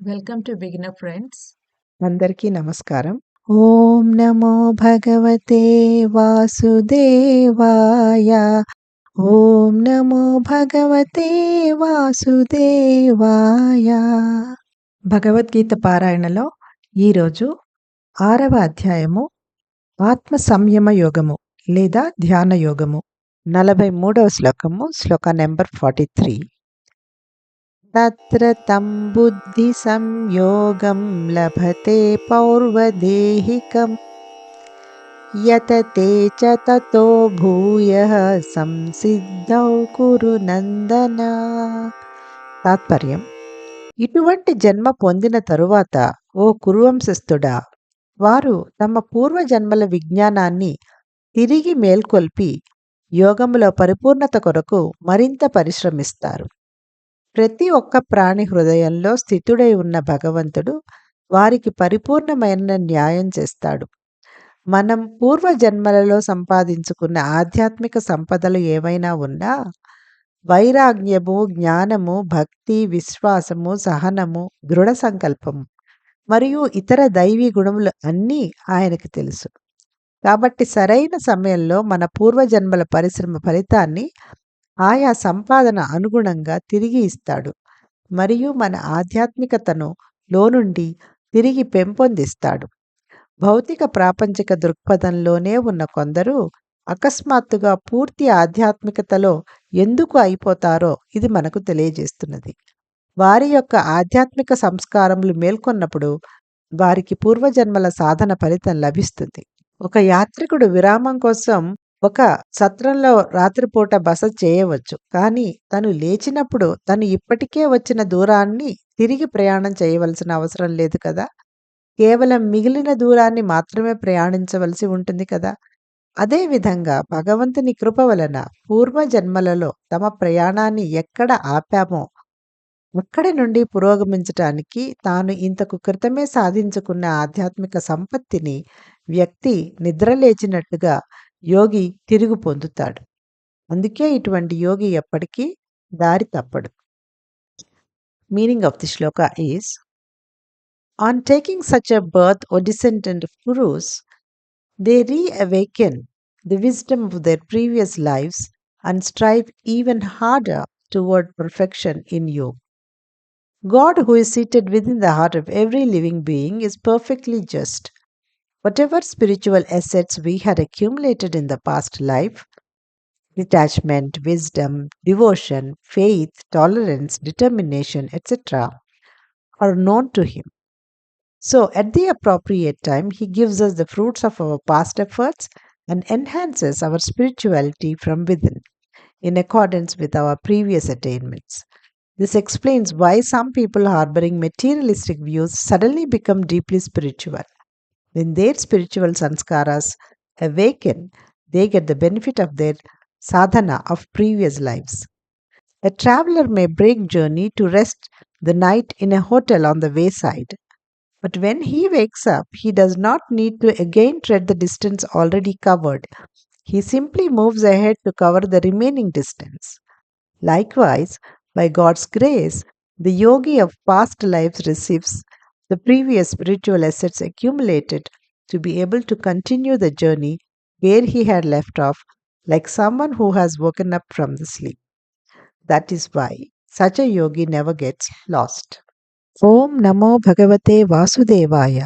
Welcome to beginner friends. అందరికీ నమస్కారం. ఓం నమో భగవతే వాసుదేవాయ. ఓం నమో భగవతే వాసుదేవాయ. భగవద్గీత పారాయణలో ఈరోజు 6వ అధ్యాయము ఆత్మ సంయమ యోగము లేదా ధ్యాన యోగము 43వ శ్లోకము, శ్లోక నెంబర్ 43. తత్ర తం బుద్ధి సంయోగం లభతే పౌర్వదేహికం యతతే చ తతో భూయః సంసిద్ధౌ కురు నందన. తాత్పర్యం: ఇటువంటి జన్మ పొందిన తరువాత ఓ కురువంశస్థుడా, వారు తమ పూర్వజన్మల విజ్ఞానాన్ని తిరిగి మేల్కొల్పి యోగములో పరిపూర్ణత కొరకు మరింత పరిశ్రమిస్తారు. ప్రతి ఒక్క ప్రాణి హృదయంలో స్థితుడై ఉన్న భగవంతుడు వారికి పరిపూర్ణమైన న్యాయం చేస్తాడు. మనం పూర్వజన్మలలో సంపాదించుకున్న ఆధ్యాత్మిక సంపదలు ఏవైనా ఉన్నా, వైరాగ్యము, జ్ఞానము, భక్తి, విశ్వాసము, సహనము, దృఢ సంకల్పము మరియు ఇతర దైవీ గుణములు అన్నీ ఆయనకి తెలుసు. కాబట్టి సరైన సమయంలో మన పూర్వజన్మల పరిశ్రమ ఫలితాన్ని ఆయా సంపాదన అనుగుణంగా తిరిగి ఇస్తాడు మరియు మన ఆధ్యాత్మికతను లోనుండి తిరిగి పెంపొందిస్తాడు. భౌతిక ప్రాపంచిక దృక్పథంలోనే ఉన్న కొందరు అకస్మాత్తుగా పూర్తి ఆధ్యాత్మికతలో ఎందుకు అయిపోతారో ఇది మనకు తెలియజేస్తున్నది. వారి యొక్క ఆధ్యాత్మిక సంస్కారములు మేల్కొన్నప్పుడు వారికి పూర్వజన్మల సాధన ఫలితం లభిస్తుంది. ఒక యాత్రికుడు విరామం కోసం ఒక సత్రంలో రాత్రిపూట బస చేయవచ్చు, కానీ తను లేచినప్పుడు తను ఇప్పటికే వచ్చిన దూరాన్ని తిరిగి ప్రయాణం చేయవలసిన అవసరం లేదు కదా. కేవలం మిగిలిన దూరాన్ని మాత్రమే ప్రయాణించవలసి ఉంటుంది కదా. అదేవిధంగా భగవంతుని కృప వలన పూర్వజన్మలలో తమ ప్రయాణాన్ని ఎక్కడ ఆపామో అక్కడి నుండి పురోగమించటానికి తాను ఇంతకు క్రితమే సాధించుకున్న ఆధ్యాత్మిక సంపత్తిని వ్యక్తి నిద్రలేచినట్టుగా యోగి తిరుగు పొందుతాడు. అందుకే ఇటువంటి యోగి ఎప్పటికీ దారి తప్పడు. Meaning of the shloka is: on taking such a birth or descendant of Gurus, they reawaken the wisdom of their previous lives and strive even harder toward perfection in yoga. God, who is seated within the heart of every living being, is perfectly just. Whatever spiritual assets we had accumulated in the past life, detachment, wisdom, devotion, faith, tolerance, determination, etc., are known to Him. So, at the appropriate time, He gives us the fruits of our past efforts and enhances our spirituality from within, in accordance with our previous attainments. This explains why some people harboring materialistic views suddenly become deeply spiritual. When their spiritual sanskaras awaken, they get the benefit of their sadhana of previous lives. A traveler may break journey to rest the night in a hotel on the wayside. But when he wakes up, he does not need to again tread the distance already covered. He simply moves ahead to cover the remaining distance. Likewise, by God's grace, the yogi of past lives receives the previous spiritual assets accumulated to be able to continue the journey where he had left off, like someone who has woken up from the sleep. That is why such a yogi never gets lost. ఓం నమో భగవతే వాసుదేవాయ.